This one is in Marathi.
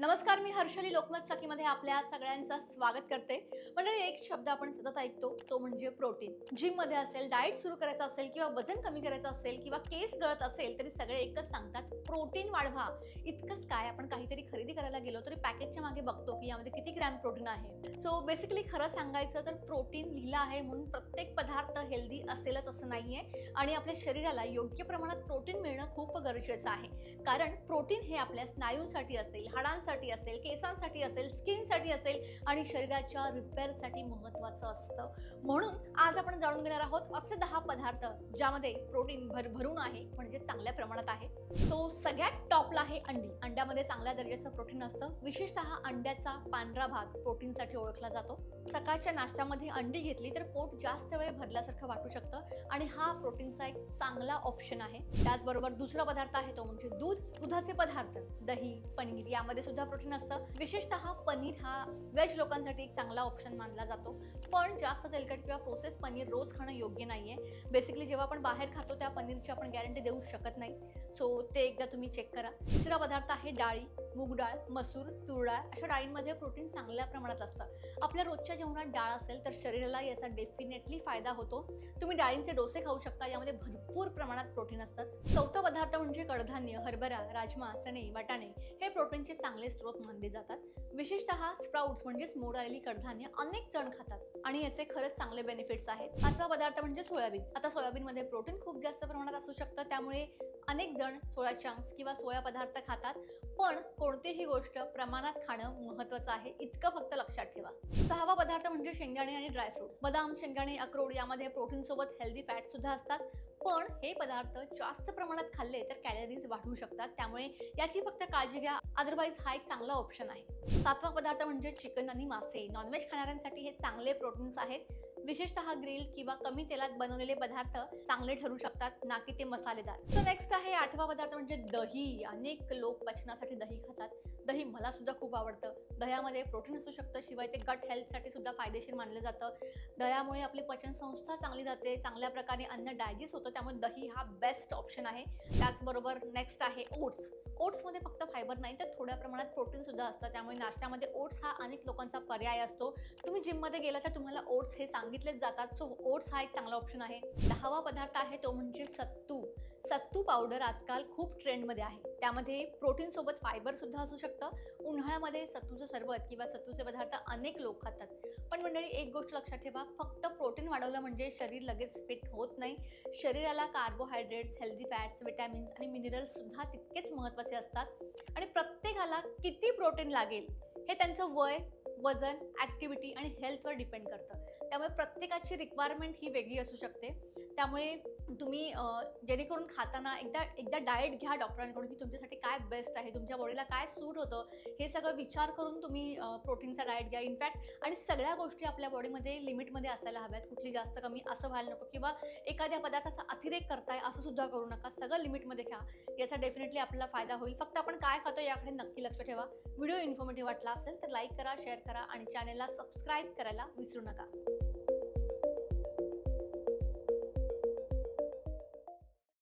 नमस्कार, मी हर्षली लोकमत सखीमध्ये आपल्या सगळ्यांचं स्वागत करते. म्हणजे एक शब्द आपण सतत ऐकतो तो म्हणजे प्रोटीन. जिम मध्ये असेल, डाएट सुरू करायचं असेल किंवा वजन कमी करायचं असेल किंवा केस गळत असेल तरी सगळे एकच सांगतात, प्रोटीन वाढवा. इतकंच काय, आपण काहीतरी खरेदी करायला गेलो तरी पॅकेटच्या मागे बघतो की यामध्ये किती ग्रॅम प्रोटीन आहे. सो बेसिकली खरं सांगायचं तर प्रोटीन लिहिलं आहे म्हणून प्रत्येक पदार्थ हेल्दी असेलच असं नाहीये आणि आपल्या शरीराला योग्य प्रमाणात प्रोटीन मिळणं खूप गरजेचं आहे. कारण प्रोटीन हे आपल्या स्नायूंसाठी असेल, हाडांसाठी असेल, केसांसाठी असेल, स्किनसाठी असेल आणि शरीराच्या रिपेअरसाठी महत्त्वाचं असतं. म्हणून आज आपण जाणून घेणार आहोत असे 10 पदार्थ ज्यामध्ये प्रोटीन भरभरून आहे, म्हणजे चांगल्या प्रमाणात आहे. सो सगळ्यात टॉपला आहे अंडी. अंड्यामध्ये चांगल्या दर्जाचं प्रोटीन असतं. विशेषतः अंड्याचा पांढरा भाग प्रोटीनसाठी ओळखला जातो. सकाळच्या नाश्त्यामध्ये अंडी घेतली तर पोट जास्त वेळ भरल्यासारखं वाटू शकतं आणि हा प्रोटीनचा एक चांगला ऑप्शन आहे. त्याचबरोबर दुसरा पदार्थ आहे तो म्हणजे दूध. दुधाचे पदार्थ, दही, पनीर यामध्ये सुद्धा प्रोटीन असतं. विशेषतः पनीर हा वेज लोकांसाठी एक चांगला ऑप्शन मानला जातो. पण जास्त तेलकट किंवा प्रोसेस पनीर रोज खाणं योग्य नाहीये. बेसिकली जेव्हा आपण बाहेर खातो त्या पनीरची आपण गॅरंटी देऊ शकत नाही. सो ते एकदा तुम्ही चेक करा. तिसरा पदार्थ आहे डाळी. मूग डाळ, मसूर, तूर डाळ अशा डाळींमध्ये प्रोटीन चांगल्या प्रमाणात असतं. आपल्या रोजच्या जेवणात डाळ असेल तर शरीराला याचा डेफिनेटली फायदा होतो. तुम्ही डाळींचे डोसे खाऊ शकता, यामध्ये भरपूर प्रमाणात प्रोटीन असतात. चौथा पदार्थ म्हणजे कडधान्य, हरभरा, राजमा, चणे, वाटाणे हे प्रोटीनचे चांगले स्रोत मानले जातात. विशेषतः स्प्राउट्स म्हणजेच मोड आलेली कडधान्य अनेक जण खातात आणि याचे खरंच चांगले बेनिफिट्स आहेत. पाचवा पदार्थ म्हणजे सोयाबीन. आता सोयाबीनमध्ये प्रोटीन खूप जास्त प्रमाणात असू शकतं, त्यामुळे अनेक जण सोया चंक्स किंवा सोया पदार्थ खातात. पण कोणतीही गोष्ट प्रमाणात खाणं महत्त्वाचं आहे, इतकं फक्त लक्षात ठेवा. सहावा पदार्थ म्हणजे शेंगदाणे आणि ड्रायफ्रूट्स. बदाम, शेंगदाणे, अक्रोड यामध्ये प्रोटीन सोबत हेल्दी फॅट सुद्धा असतात. पण हे पदार्थ जास्त प्रमाणात खाल्ले तर कॅलरीज वाढू शकतात, त्यामुळे याची फक्त काळजी घ्या. अदरवाईज हा एक चांगला ऑप्शन आहे. सातवा पदार्थ म्हणजे चिकन आणि मासे. नॉनव्हेज खाणाऱ्यांसाठी हे चांगले प्रोटीन्स आहेत. विशेषतः ग्रिल किंवा कमी तेलात बनवलेले पदार्थ चांगले ठरू शकतात, ना की ते मसालेदार. सो नेक्स्ट आहे आठवा पदार्थ म्हणजे दही. अनेक लोक पचनासाठी दही खातात. दही मला सुद्धा खूप आवडतं. दह्यामध्ये प्रोटीन असू शकतं, शिवाय ते गट हेल्थसाठी सुद्धा फायदेशीर मानलं जातं. दह्यामुळे आपली पचन संस्था चांगली जाते, चांगल्या प्रकारे अन्न डायजेस्ट होतं, त्यामुळे दही हा बेस्ट ऑप्शन आहे. त्याचबरोबर नेक्स्ट आहे ओट्स. ओट्समध्ये फक्त फायबर नाही तर थोड्या प्रमाणात प्रोटीन सुद्धा असतं, त्यामुळे नाश्त्यामध्ये ओट्स हा अनेक लोकांचा पर्याय असतो. तुम्ही जिममध्ये गेला तर तुम्हाला ओट्स हे सांगितलेच जातात. सो ओट्स हा एक चांगला ऑप्शन आहे. 10वा पदार्थ आहे तो म्हणजे सत्तू. सत्तू पावडर आजकाल खूप ट्रेंडमध्ये आहे. त्यामध्ये प्रोटीन सोबत फायबर सुद्धा असू शकतं. उन्हाळ्यामध्ये सत्तूचं सरबत किंवा सत्तूचे पदार्थ अनेक लोक खातात. पण मंडळी, एक गोष्ट लक्षात ठेवा, फक्त प्रोटीन वाढवलं म्हणजे शरीर लगेच फिट होत नाही. शरीराला कार्बोहायड्रेट्स, हेल्दी फॅट्स, विटॅमिन्स आणि मिनरल्स सुद्धा तितकेच महत्त्वाचे असतात आणि प्रत्येकाला किती प्रोटीन लागेल हे त्यांचं वय, वजन, ॲक्टिव्हिटी आणि हेल्थवर डिपेंड करतं. त्यामुळे प्रत्येकाची रिक्वायरमेंट ही वेगळी असू शकते. त्यामुळे तुम्ही जेणेकरून खाताना एकदा डाएट घ्या डॉक्टरांकडून की तुमच्यासाठी काय बेस्ट आहे, तुमच्या बॉडीला काय सूट होतं, हे सगळं विचार करून तुम्ही प्रोटीनचा डाएट घ्या. इनफॅक्ट आणि सगळ्या गोष्टी आपल्या बॉडीमध्ये लिमिटमध्ये असायला हव्यात. कुठली जास्त कमी असं व्हायला नको किंवा एखाद्या पदार्थाचा अतिरेक करताय असं सुद्धा करू नका. सगळं लिमिटमध्ये घ्या, याचा डेफिनेटली आपल्याला फायदा होईल. फक्त आपण काय खातो याकडे नक्की लक्ष ठेवा. व्हिडिओ इन्फॉर्मेटिव्ह वाटला असेल तर लाईक करा, शेअर करा आणि चॅनलला सबस्क्राईब करायला विसरू नका.